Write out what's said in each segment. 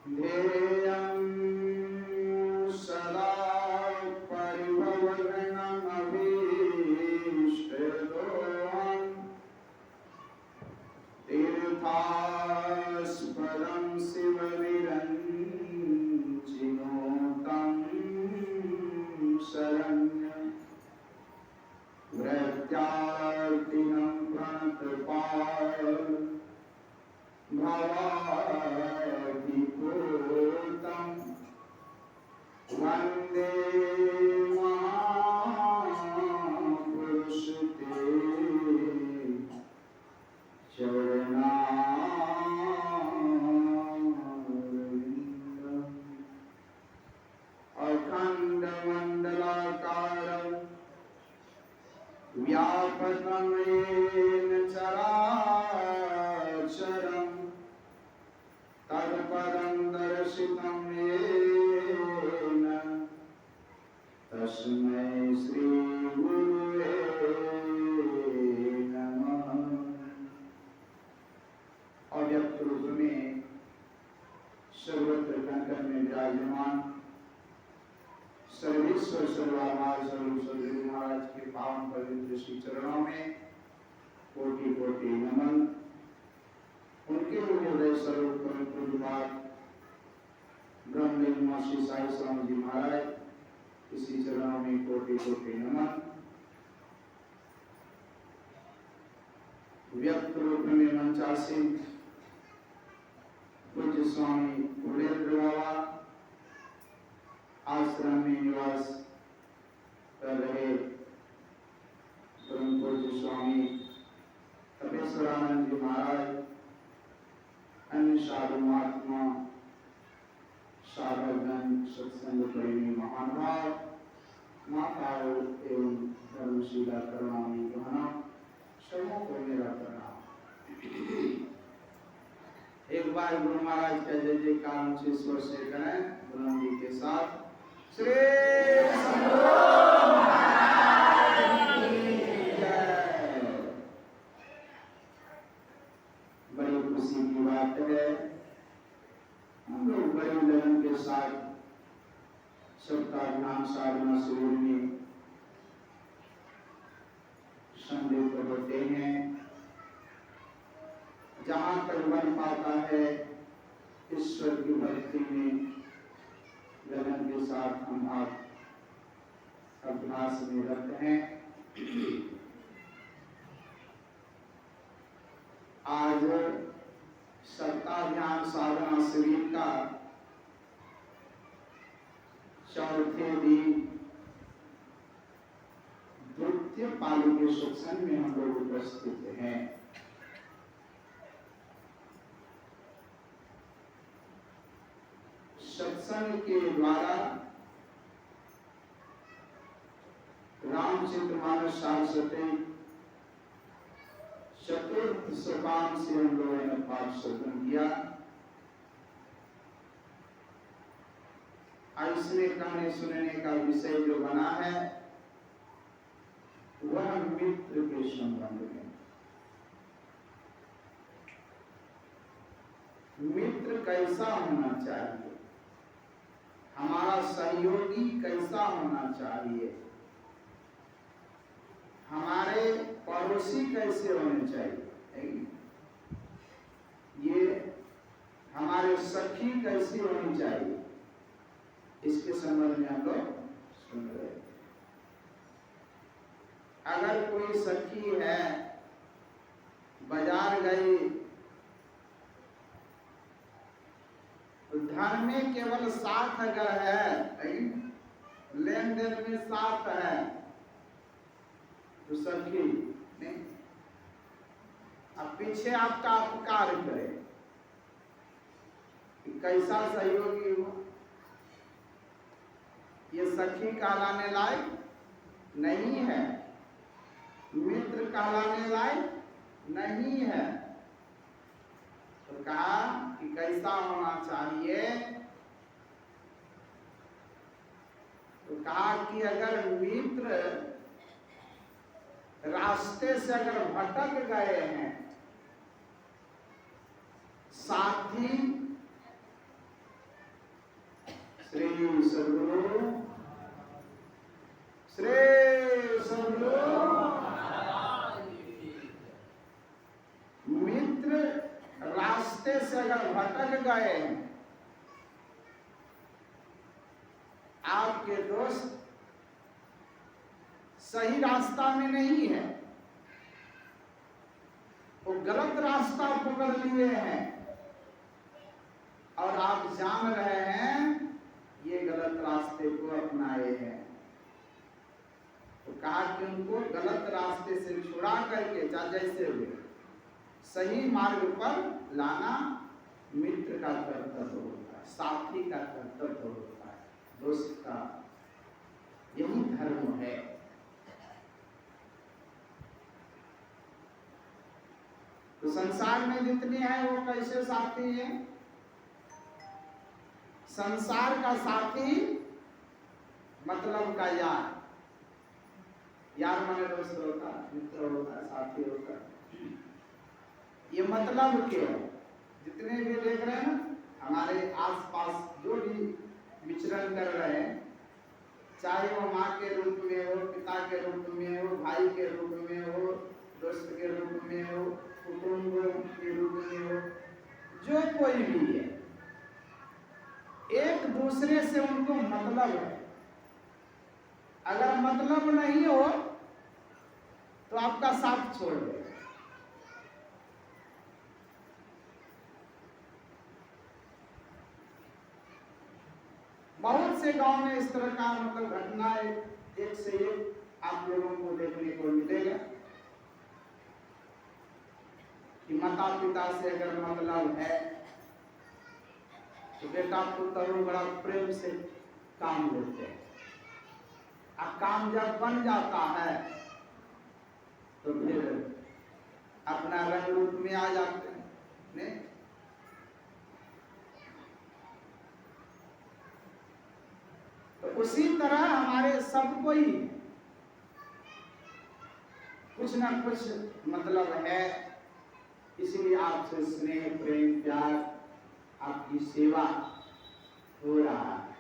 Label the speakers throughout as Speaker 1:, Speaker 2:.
Speaker 1: ध्येयं सदा परिभवग्नमभीष्टदोहं तीर्थास्पदं शिवविरञ्चिनोतं शरण्यं व्रत्यार्तिनं प्रणतपाल भवाधिपूतं वन्दे महापुरुषते चरणारविन्दम् अखण्डमण्डलाकारं व्यापकं येन चराचरं तत्पदं दर्शितं येन तस्मै श्री गुरुवे नमः। अव्यक्त रूप में सर्वत्र कंकण में विराजमान सर्वेश्वर सर्वाधार सर्वस्व महाराज के पावन पवित्र श्री चरणों में कोटि कोटि नमन। उनके हृदय स्वरूप पूज्यपाद ब्रह्मलीन श्री साई स्वामी जी महाराज इसी चरणों में कोटि कोटि नमन। व्यक्त रूप में मंचासीन पूज्य स्वामी कुलेन्द्र बाबा आश्रम में निवास कर रहे परम पूज्य स्वामी तपेश्वरानंद जी महाराज, अन्य साधु महात्मा, साधकगण, सत्संग प्रेमी महानुभाव, माताओं एवं धर्मशीला करुणामयी बहनों, सबों को मेरा प्रणाम। एक बार गुरु महाराज का जय जयकार ऊंचे स्वर से करें बुलंदी जी के साथ। श्री बड़ी खुशी की बात है, हम लोग बड़े लगन के साथ सप्ताह ध्यान साधना शिविर में संदेह होते हैं। जहाँ तक बन पाता है ईश्वर की भक्ति में लगन के साथ हम आप अभ्यास में रखते हैं। आज सप्ताह ध्यान साधना शिविर का चौथे दिन द्वितीय पाली के सत्संग में हम लोग उपस्थित हैं। सत्संग के द्वारा रामचरितमानस शाश्वती चतुर्थ सोपान से हम लोगों ने पाठ श्रवण किया। इसमें कहने सुनने का विषय जो बना है वह मित्र के संबंध में। मित्र कैसा होना चाहिए, हमारा सहयोगी कैसा होना चाहिए, हमारे पड़ोसी कैसे होने चाहिए, ये हमारे सखी कैसी होनी चाहिए, इसके संबंध में हम लोग सुन रहे हैं। अगर कोई सखी है बाजार गई तो धन में केवल साथ अगर है, लेन देन में साथ है तो सखी नहीं, अब पीछे आपका अपकार करे कि कैसा सहयोगी हो, ये सखी कहलाने लायक नहीं है, मित्र कहलाने लायक नहीं है। तो कहा कि कैसा होना चाहिए, तो कहा कि अगर मित्र रास्ते से अगर भटक गए हैं, साथी श्री सद्गुरु श्री सद्गुरु। मित्र रास्ते से अगर भटक गए, आपके दोस्त सही रास्ता में नहीं है, वो गलत रास्ता पकड़ लिए हैं और आप जान रहे हैं ये गलत रास्ते को अपनाए हैं, तो कहा कि उनको गलत रास्ते से छुड़ा करके जैसे हुए सही मार्ग पर लाना मित्र का कर्तव्य होता है, साथी का कर्तव्य होता है, दोस्त का। यही धर्म है। तो संसार में जितने हैं वो कैसे साथी हैं? संसार का साथी मतलब का यार, यार माने दोस्त होता है, मित्र होता है, साथी होता है। ये मतलब के जितने भी देख रहे हैं ना, हमारे आसपास जो भी विचरण कर रहे हैं, चाहे वो माँ के रूप में हो, पिता के रूप में हो, भाई के रूप में हो, दोस्त के रूप में हो, कुटुंब के रूप में हो, जो कोई भी है, एक दूसरे से उनको मतलब है। अगर मतलब नहीं हो तो आपका साथ छोड़ दे। बहुत से गांव में इस तरह का मतलब घटना एक से एक आप लोगों को देखने को मिलेगा कि माता पिता से अगर मतलब है तो बेटा पुत्र बड़ा प्रेम से काम लेते हैं, अब काम जब बन जाता है तो फिर अपना रंग रूप में आ जाते हैं। नहीं, तो उसी तरह हमारे सबको ही कुछ ना कुछ मतलब है, इसलिए आपसे स्नेह प्रेम प्यार आपकी सेवा हो रहा है।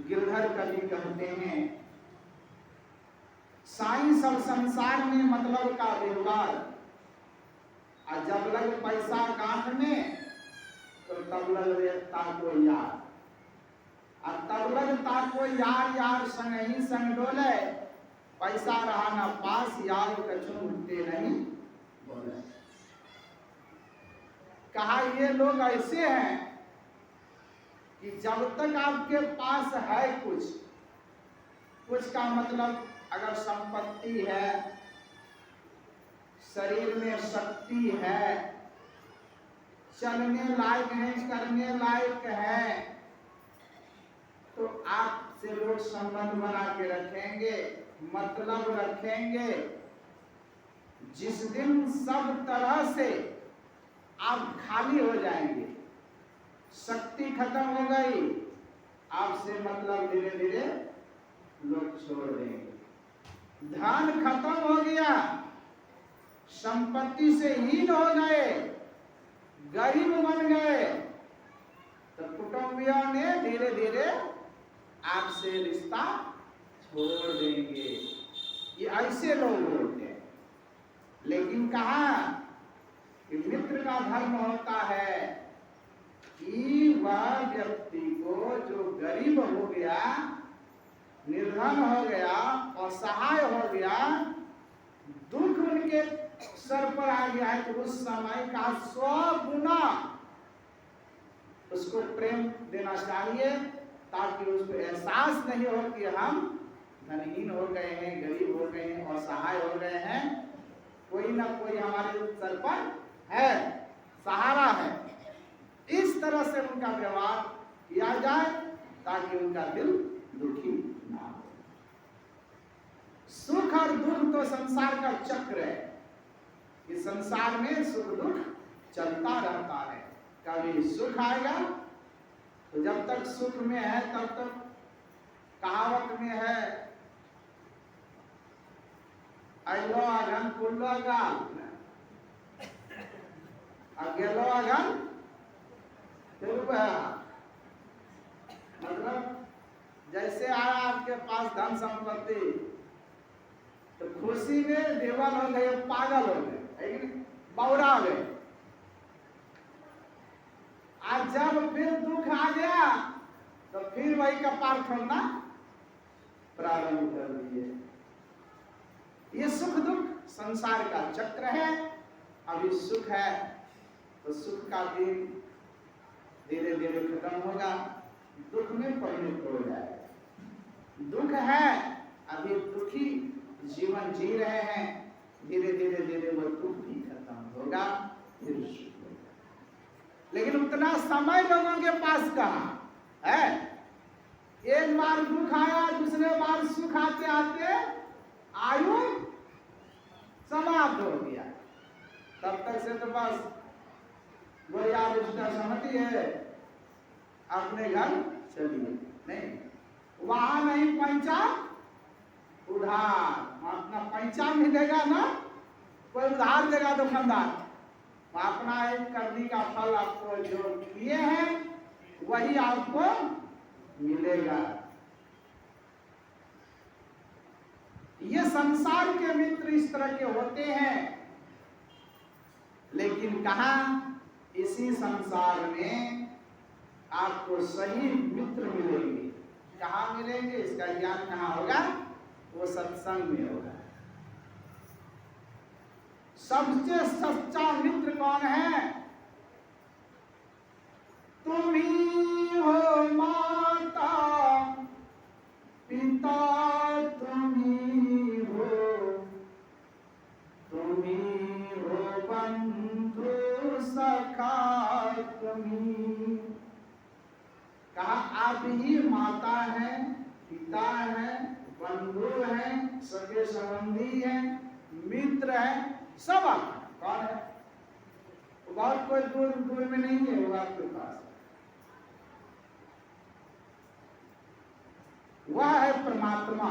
Speaker 1: गिरधर कवि कहते हैं, साईं सब संसार में मतलब का व्यवहार, और जब लग पैसा गांठ में तो तब लग रेखता को यार, और तब लगता को यार यार संग ही संग डोले, पैसा रहा ना पास यार कछु उठते नहीं बोले। कहा ये लोग ऐसे हैं कि जब तक आपके पास है कुछ का मतलब अगर संपत्ति है, शरीर में शक्ति है, चलने लायक है, करने लायक है, तो आपसे लोग संबंध बना के रखेंगे, मतलब रखेंगे। जिस दिन सब तरह से आप खाली हो जाएंगे, शक्ति खत्म हो गई, आपसे मतलब धीरे धीरे लोग छोड़ देंगे। धन खत्म हो गया, संपत्ति से हीन हो गए, गरीब बन गए, तो कुटुंबियों ने धीरे धीरे आपसे रिश्ता छोड़ देंगे। ये ऐसे लोग होते हैं। लेकिन कहा कि मित्र का धर्म होता है कि वह व्यक्ति को जो गरीब हो गया, निर्धन हो गया, असहाय हो गया, दुख उनके सर पर आ गया है, तो उस समय का 100 गुना उसको प्रेम देना चाहिए, ताकि उसको एहसास नहीं हो कि हम धनहीन हो गए हैं, गरीब हो गए हैं, असहाय हो गए हैं, कोई ना कोई हमारे सर पर है, सहारा है। इस तरह से उनका व्यवहार किया जाए ताकि उनका दिल दुखी ना हो। सुख और दुख तो संसार का चक्र है, इस संसार में सुख दुख चलता रहता है। कभी सुख आएगा तो जब तक सुख में है तब तक कहावत में है, अगलो अगन कुल्लो गाल, अगेलो अगन मतलब जैसे आया आपके पास धन संपत्ति तो खुशी में देवल हो गए, पागल हो गए, लेकिन बौरा गए। आज जब फिर दुख आ गया तो फिर वही कपार खोलना प्रारंभ कर दिए। ये सुख दुख संसार का चक्र है। अभी सुख है तो सुख का दिन धीरे धीरे खत्म होगा, दुख में परिणत हो जाएगा। दुख है, अभी दुखी जीवन जी रहे हैं, धीरे धीरे धीरे वो दुख भी खत्म होगा, फिर सुख होगा। लेकिन उतना समय लोगों के पास कहाँ है? एक बार दुख आया, दूसरे बार सुख आते आते आयु समाप्त हो गया। तब तक से तो बस वो याद उसका सहमति है, अपने घर चलिए। नहीं, वहां नहीं पंचा उधार, अपना पंचा मिलेगा ना, कोई उधार देगा दुकानदार, अपना एक करनी का फल आपको जो किए हैं वही आपको मिलेगा। ये संसार के मित्र इस तरह के होते हैं, लेकिन कहा इसी संसार में आपको सही मित्र मिलेंगे। कहाँ मिलेंगे? इसका ज्ञान कहाँ होगा? वो सत्संग में होगा। सबसे सच्चा मित्र कौन है? तुम ही हो माता पिता, तुम ही हो बंधु सखा, तुम ही। कहा आप ही माता है, पिता है, बंधु है, सगे संबंधी है, मित्र है, सब आप। कौन है? बहुत कोई दूर दूर में नहीं है, वो आपके पास। वह है परमात्मा।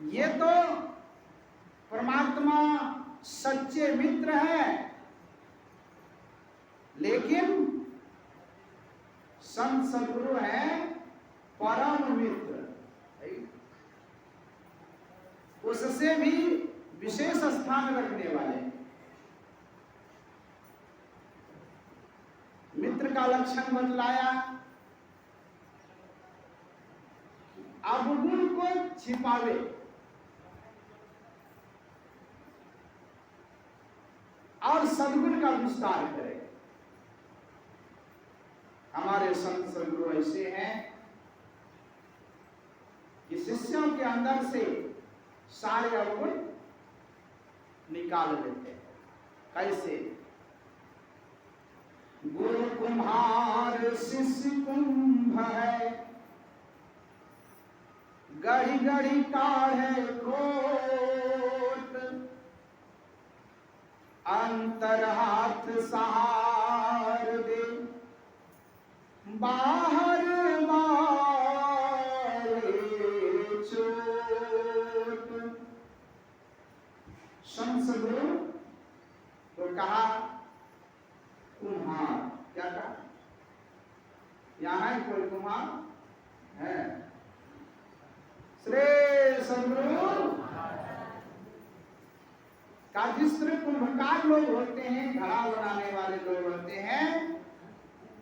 Speaker 1: ये तो परमात्मा सच्चे मित्र हैं, लेकिन संत सद्गुरु है परम मित्र। उससे भी विशेष स्थान रखने वाले। मित्र का लक्षण बतलाया, अवगुण को छिपावे, और सद्गुण का विस्तार करे। हमारे संत सद्गुरु ऐसे हैं कि शिष्यों के अंदर से सारे अवगुण निकाल देते हैं। कैसे? गुरु कुम्हार शिष्य कुंभ है, गढ़ी गढ़ी काढ़े खोट, अंतर हाथ सहार दे, बाहर मारे चोट। संत सद्गुरु तो कहा कुम्हार। क्या कहा? यहाँ है कोई कुम्हार है? श्री सद्गुरु का जिस तरह कुंभकार लोग होते हैं, घड़ा बनाने वाले लोग होते हैं,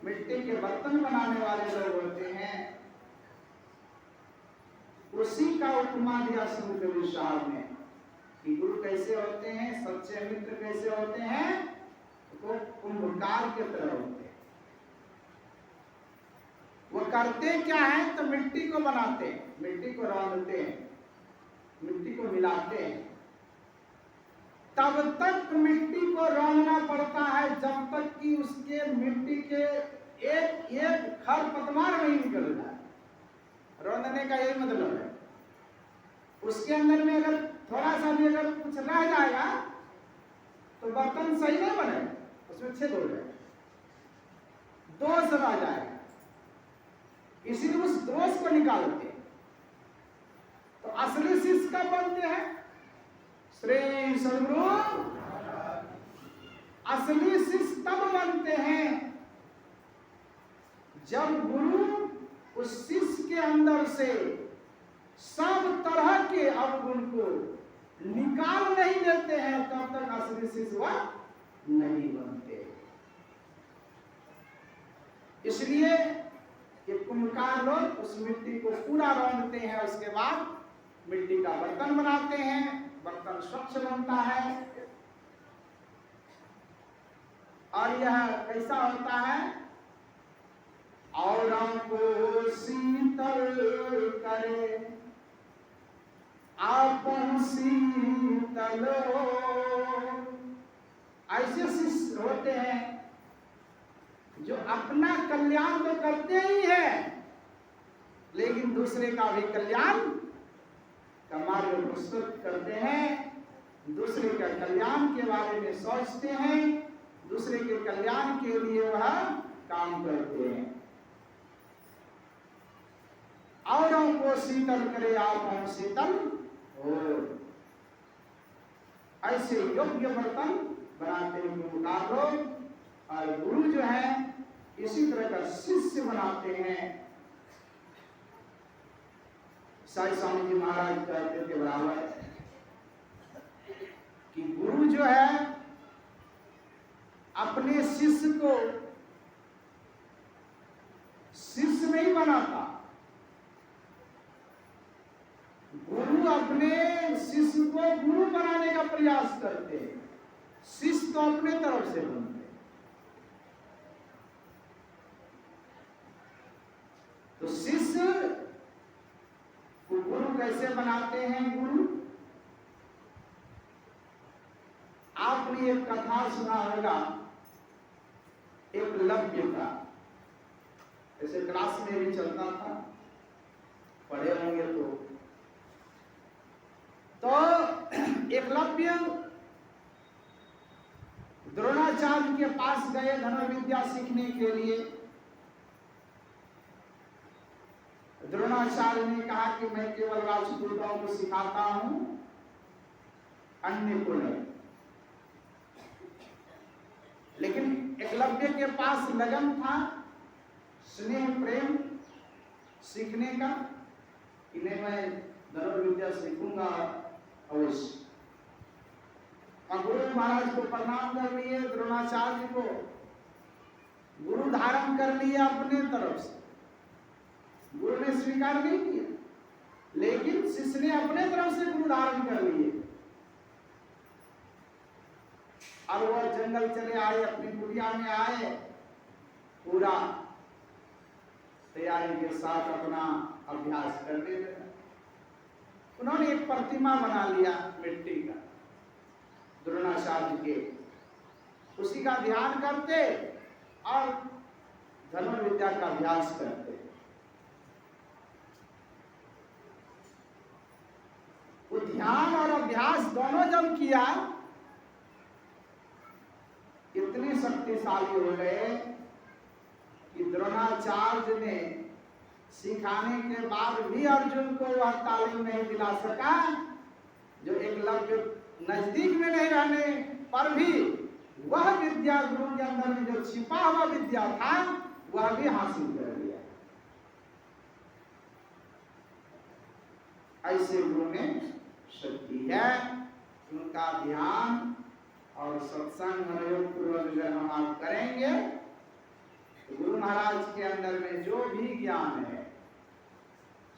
Speaker 1: मिट्टी के बर्तन बनाने वाले लोग होते हैं, उसी का उपमा दिया संत कबीर साहब ने कि गुरु कैसे होते हैं, सच्चे मित्र कैसे होते हैं, तो कुंभकार के तरह होते हैं। वो करते क्या है? तो मिट्टी को बनाते हैं, मिट्टी को रौंदते हैं, मिट्टी को मिलाते हैं। तब तक मिट्टी को रौंदना पड़ता है जब तक कि उसके मिट्टी के एक एक खरपतवार नहीं निकल जाए। रौंदने का यही मतलब है। उसके अंदर में अगर थोड़ा सा भी अगर कुछ रह जाएगा तो बर्तन सही नहीं बनेगा, उसमें छेद हो जाएगा, दोष रह जाएगा। इसीलिए उस दोष को निकालते हैं। तो असली शिष्य कब बनते हैं? श्री सद्गुरु असली शिष्य तब बनते हैं जब गुरु उस शिष्य के अंदर से सब तरह के अवगुण को निकाल नहीं देते हैं, तब तक असली शिष्य वह नहीं बनते। इसलिए ये कुम्भकार लोग उस मिट्टी को पूरा रौंदते हैं, उसके बाद मिट्टी का बर्तन बनाते हैं, बर्तन स्वच्छ बनता है। और यह कैसा होता है? औरों को शीतल करे आपन शीतल हो। ऐसे शिष्य होते हैं जो अपना कल्याण तो करते ही है, लेकिन दूसरे का भी कल्याण का मार्ग प्रस्तुत करते हैं, दूसरे के कल्याण के बारे में सोचते हैं, दूसरे के कल्याण के लिए वह काम करते हैं। औरों को शीतल करे आप शीतल हो, ऐसे योग्य बर्तन बनाते हैं कुम्भकार लोग। और गुरु जो है इसी तरह का शिष्य बनाते हैं। साई स्वामी जी महाराज कहते थे बराबर कि गुरु जो है अपने शिष्य को शिष्य नहीं बनाता, गुरु अपने शिष्य को गुरु बनाने का प्रयास करते हैं, शिष्य तो अपने तरफ से बनते हैं। तो शिष्य को गुरु कैसे बनाते हैं? गुरु, आपने एक कथा सुना होगा एकलव्य का, ऐसे क्लास में भी चलता था, पढ़े होंगे तो एकलव्य द्रोणाचार्य के पास गए धनुर्विद्या सीखने के लिए। द्रोणाचार्य ने कहा कि मैं केवल राजपूतों को सिखाता हूं, अन्य को नहीं। लेकिन एकलव्य के पास लगन था, स्नेह प्रेम सीखने का, कि नहीं मैं धनुर्विद्या सीखूंगा अवश्य। और गुरु महाराज को प्रणाम कर लिए, द्रोणाचार्य को गुरु धारण कर लिया अपने तरफ से। गुरु ने स्वीकार नहीं किया, लेकिन शिष्य ने अपने तरफ से गुरु धारण कर लिए। और वह जंगल चले आए, अपनी कुटिया में आए, पूरा तैयारी के साथ अपना अभ्यास करने लगे। उन्होंने एक प्रतिमा बना लिया मिट्टी का द्रोणाचार्य के, उसी का ध्यान करते और धनुर्विद्या का अभ्यास करते। वो ध्यान और अभ्यास दोनों जब किया, इतने शक्तिशाली हो गए कि द्रोणाचार्य ने सिखाने के बाद भी अर्जुन को वह तालीम नहीं दिला सका, जो एकलव्य नजदीक में नहीं रहने पर भी वह विद्या गुरु के अंदर में जो छिपा हुआ विद्या था वह भी हासिल कर लिया। ऐसे गुरु में शक्ति है। उनका ध्यान और सत्संग मनोयोग पूर्वक जब हम आप करेंगे तो गुरु महाराज के अंदर में जो भी ज्ञान है,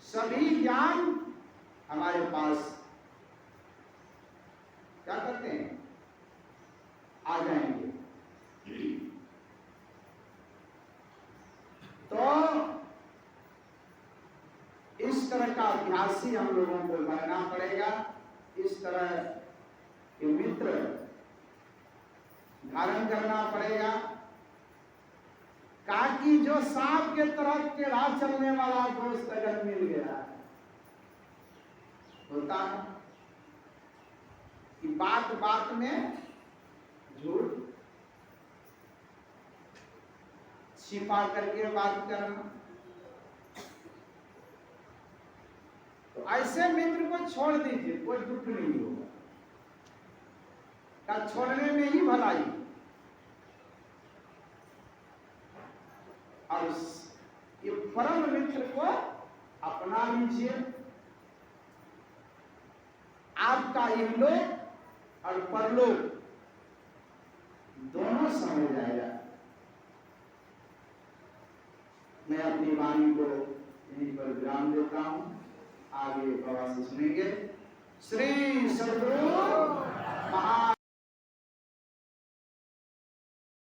Speaker 1: सभी ज्ञान हमारे पास क्या करते हैं, आ जाएंगे। तो इस तरह का अभ्यासी हम लोगों को बनना पड़ेगा। इस तरह के मित्र धारण करना पड़ेगा, ताकि जो सांप के तरफ के राह चलने वाला दोस्त अगर मिल गया, होता है कि बात बात में झूठ छिपा करके बात करना, तो ऐसे मित्र को छोड़ दीजिए, कोई दुख नहीं होगा। का छोड़ने में ही भलाई। ये परम मित्र को अपना लीजिए। आपका इहलोक और परलोक दोनों समझ जाएगा। मैं अपनी वाणी को यहीं पर विराम देता हूं, आगे बाबा से सुनेंगे। श्री सद्गुरु महा